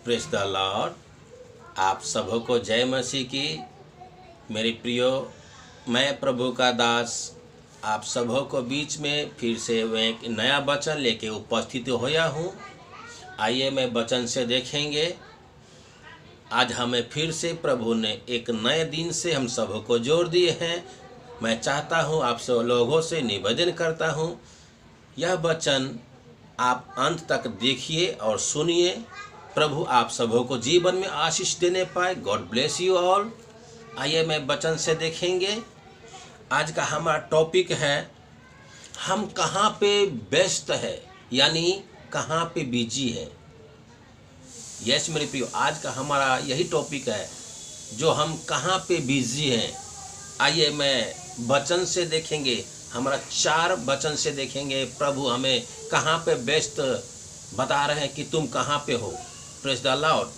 Praise the Lord. आप सबों को जय मसीह की। मेरे प्रियो, मैं प्रभु का दास आप सबों को बीच में फिर से मैं एक नया वचन लेके उपस्थित होया हूँ। आइए मैं वचन से देखेंगे। आज हमें फिर से प्रभु ने एक नए दिन से हम सबों को जोड़ दिए हैं। मैं चाहता हूँ आप सब लोगों से निवेदन करता हूँ, यह वचन आप अंत तक देखिए और सुनिए। प्रभु आप सबों को जीवन में आशीष देने पाए। God bless you all. आइए मैं वचन से देखेंगे। आज का हमारा टॉपिक है, हम कहाँ पे व्यस्त है, यानी कहाँ पे बिजी है। यस मेरे प्रियो, आज का हमारा यही टॉपिक है, जो हम कहाँ पे बिजी हैं। आइए मैं वचन से देखेंगे, हमारा 4 वचन से देखेंगे। प्रभु हमें कहाँ पे व्यस्त बता रहे हैं कि तुम कहाँ पे हो। Praise the Lord.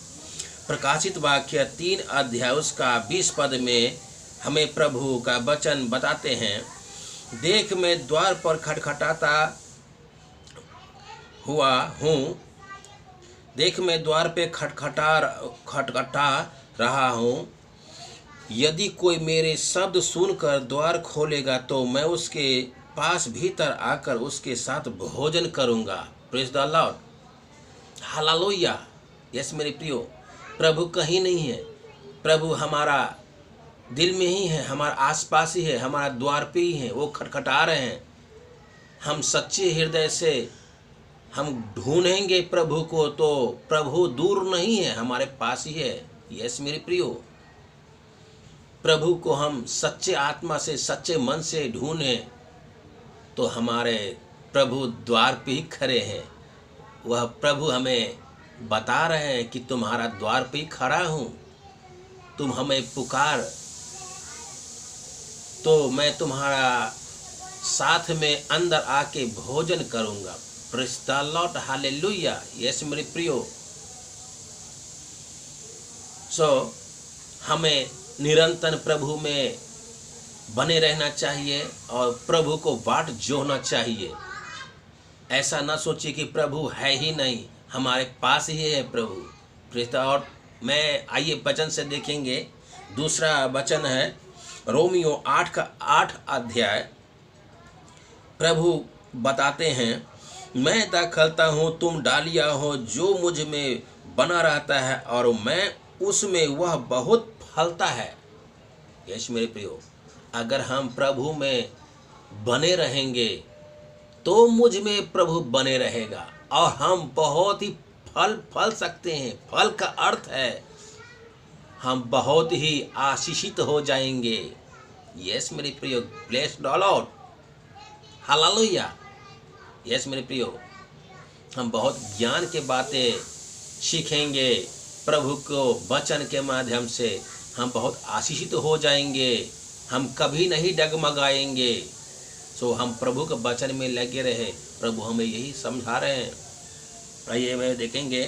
प्रकाशित वाक्य 3 अध्याय उसका 20 पद में हमें प्रभु का वचन बताते हैं, देख मैं द्वार पर खटखटाता हुआ हूँ। देख मैं द्वार पे खटखटा रहा हूँ। यदि कोई मेरे शब्द सुनकर द्वार खोलेगा तो मैं उसके पास भीतर आकर उसके साथ भोजन करूँगा। Praise the Lord. Hallelujah. Yes मेरे प्रियो, प्रभु कहीं नहीं है। प्रभु हमारा दिल में ही है, हमारा आसपास ही है, हमारा द्वार पे ही है। वो खटखटा रहे हैं। हम सच्चे हृदय से हम ढूंढेंगे प्रभु को तो प्रभु दूर नहीं है, हमारे पास ही है। यस मेरे प्रियो, प्रभु को हम सच्चे आत्मा से सच्चे मन से ढूंढें तो हमारे प्रभु द्वार पे ही खड़े हैं। वह प्रभु हमें बता रहे हैं कि तुम्हारा द्वार पे ही खड़ा हूँ, तुम हमें पुकार तो मैं तुम्हारा साथ में अंदर आके भोजन करूँगा। Praise the Lord. Hallelujah. Yes मेरे प्रियो, हमें निरंतर प्रभु में बने रहना चाहिए और प्रभु को बाट जोहना चाहिए। ऐसा ना सोचिए कि प्रभु है ही नहीं, हमारे पास ही है प्रभु। Praise the Lord. मैं आइए वचन से देखेंगे। दूसरा वचन है रोमियो 8 का 8 अध्याय। प्रभु बताते हैं, मैं दाखलता हूँ तुम डालियाँ हो, जो मुझ में बना रहता है और मैं उसमें, वह बहुत फलता है। यस मेरे प्रियो, अगर हम प्रभु में बने रहेंगे तो मुझ में प्रभु बने रहेगा और हम बहुत ही फल सकते हैं। फल का अर्थ है हम बहुत ही आशीषित हो जाएंगे। यस मेरे प्रियो, bless the Lord. Hallelujah. Yes मेरे प्रियो, हम बहुत ज्ञान के बातें सीखेंगे प्रभु को वचन के माध्यम से। हम बहुत आशीषित हो जाएंगे, हम कभी नहीं डगमगाएंगे। हम प्रभु के वचन में लगे रहे। प्रभु हमें यही समझा रहे हैं। आइए मैं देखेंगे,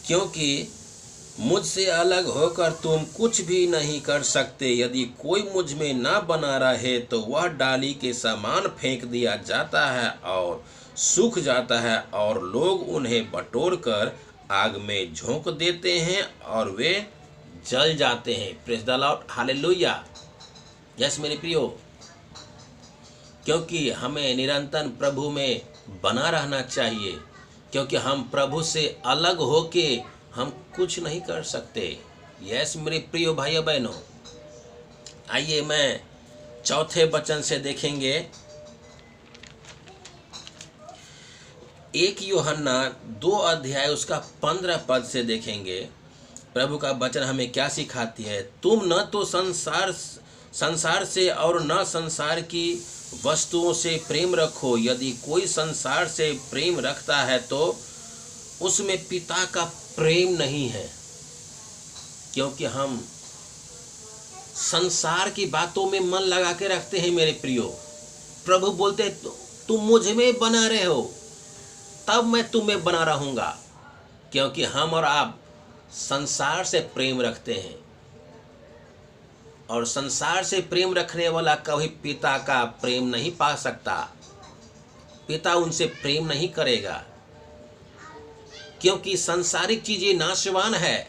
क्योंकि मुझसे अलग होकर तुम कुछ भी नहीं कर सकते। यदि कोई मुझ में ना बना रहे तो वह डाली के समान फेंक दिया जाता है और सूख जाता है और लोग उन्हें बटोर कर आग में झोंक देते हैं और वे जल जाते हैं। Praise the Lord. Hallelujah. Yes मेरे प्रियो, क्योंकि हमें निरंतर प्रभु में बना रहना चाहिए, क्योंकि हम प्रभु से अलग होके हम कुछ नहीं कर सकते। यस मेरे प्रियो भाइयों बहनों, आइए मैं चौथे वचन से देखेंगे। 1 यूहन्ना 2 अध्याय उसका 15 पद से देखेंगे। प्रभु का वचन हमें क्या सिखाती है, तुम न तो संसार से और न संसार की वस्तुओं से प्रेम रखो। यदि कोई संसार से प्रेम रखता है तो उसमें पिता का प्रेम नहीं है। क्योंकि हम संसार की बातों में मन लगा के रखते हैं मेरे प्रियो। प्रभु बोलते तुम मुझ में बना रहे हो तब मैं तुम्हें बना रहूंगा। क्योंकि हम और आप संसार से प्रेम रखते हैं और संसार से प्रेम रखने वाला कभी पिता का प्रेम नहीं पा सकता। पिता उनसे प्रेम नहीं करेगा। क्योंकि सांसारिक चीज़ें नाशवान है,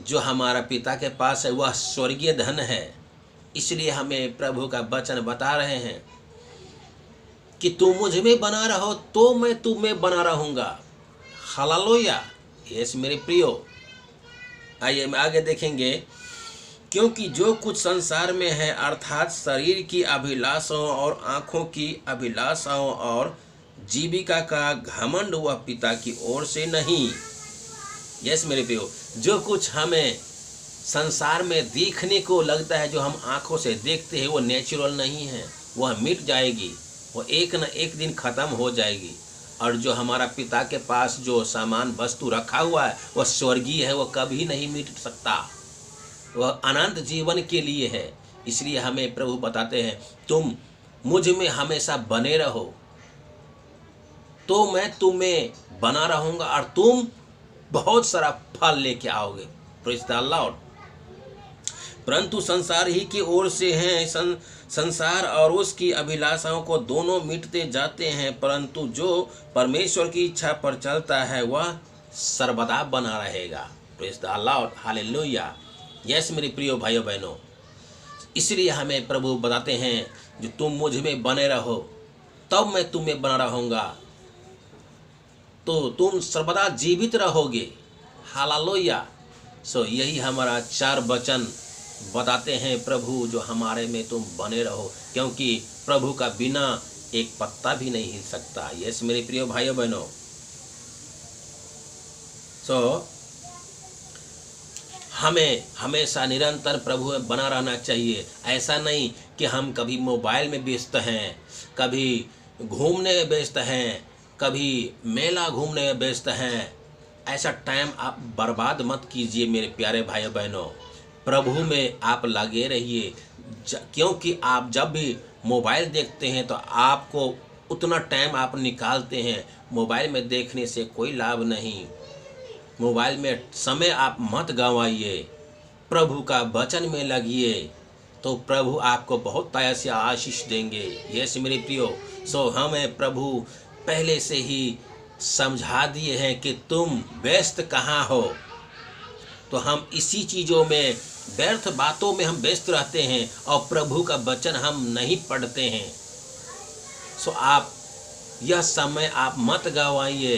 जो हमारा पिता के पास है वह स्वर्गीय धन है। इसलिए हमें प्रभु का वचन बता रहे हैं कि तुम मुझ में बना रहो तो मैं तुम में बना रहूँगा। हालेलुया। यस मेरे प्रियो, आइए हम आगे देखेंगे। क्योंकि जो कुछ संसार में है अर्थात शरीर की अभिलाषाओं और आँखों की अभिलाषाओं और जीविका का घमंड वह पिता की ओर से नहीं। यस मेरे प्रियो, जो कुछ हमें संसार में देखने को लगता है, जो हम आँखों से देखते हैं, वो नेचुरल नहीं है, वह मिट जाएगी, वो एक न एक दिन ख़त्म हो जाएगी। और जो हमारा पिता के पास जो सामान वस्तु रखा हुआ है वह स्वर्गीय है, वह कभी नहीं मिट सकता, वह अनंत जीवन के लिए है। इसलिए हमें प्रभु बताते हैं तुम मुझ में हमेशा बने रहो तो मैं तुम्हें बना रहूँगा और तुम बहुत सारा फल लेके आओगे। Praise the Lord. परंतु संसार ही की ओर से हैं, संसार और उसकी अभिलाषाओं को दोनों मिटते जाते हैं, परंतु जो परमेश्वर की इच्छा पर चलता है वह सर्वदा बना रहेगा। Praise the Lord. Hallelujah. Yes मेरे प्रिय भाइयों बहनों, इसलिए हमें प्रभु बताते हैं जो तुम मुझ में बने रहो तब मैं तुम्हें बना रहूँगा, तो तुम सर्वदा जीवित रहोगे। हालेलुया। सो यही हमारा 4 वचन बताते हैं प्रभु, जो हमारे में तुम बने रहो, क्योंकि प्रभु का बिना एक पत्ता भी नहीं हिल सकता। यस मेरे प्रिय भाइयों बहनों, सो हमें हमेशा निरंतर प्रभु में बना रहना चाहिए। ऐसा नहीं कि हम कभी मोबाइल में व्यस्त हैं, कभी घूमने में व्यस्त हैं, कभी मेला घूमने में व्यस्त हैं। ऐसा टाइम आप बर्बाद मत कीजिए मेरे प्यारे भाइयों बहनों। प्रभु में आप लगे रहिए, क्योंकि आप जब भी मोबाइल देखते हैं तो आपको उतना टाइम आप निकालते हैं। मोबाइल में देखने से कोई लाभ नहीं, मोबाइल में समय आप मत गंवाइए, प्रभु का वचन में लगिए, तो प्रभु आपको बहुत तरह से आशीष देंगे। यस मेरे प्रियो, सो हमें प्रभु पहले से ही समझा दिए हैं कि तुम व्यस्त कहाँ हो, तो हम इसी चीज़ों में, व्यर्थ बातों में हम व्यस्त रहते हैं और प्रभु का वचन हम नहीं पढ़ते हैं। सो आप यह समय आप मत गंवाइए,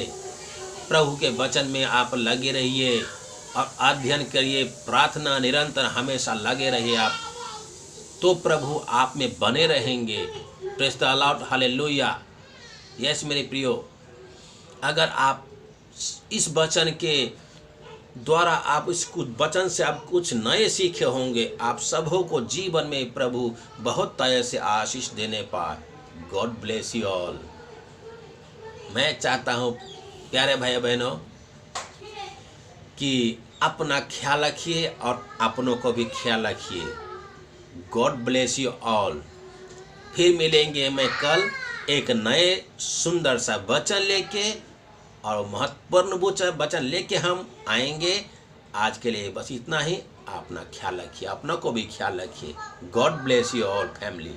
प्रभु के वचन में आप लगे रहिए और अध्ययन करिए, प्रार्थना निरंतर हमेशा लगे रहिए आप, तो प्रभु आप में बने रहेंगे। Praise the Lord. Hallelujah. Yes मेरे प्रियो, अगर आप इस वचन के द्वारा आप इस कुछ वचन से आप कुछ नए सीखे होंगे, आप सबों को जीवन में प्रभु बहुत तरह से आशीष देने पाए। God bless you all. मैं चाहता हूँ प्यारे भाई बहनों कि अपना ख्याल रखिए और अपनों को भी ख्याल रखिए। God bless you all. फिर मिलेंगे मैं कल एक नए सुंदर सा वचन लेके और महत्वपूर्ण वचन लेके हम आएंगे। आज के लिए बस इतना ही। अपना ख्याल रखिए, अपनों को भी ख्याल रखिए। God bless you all family.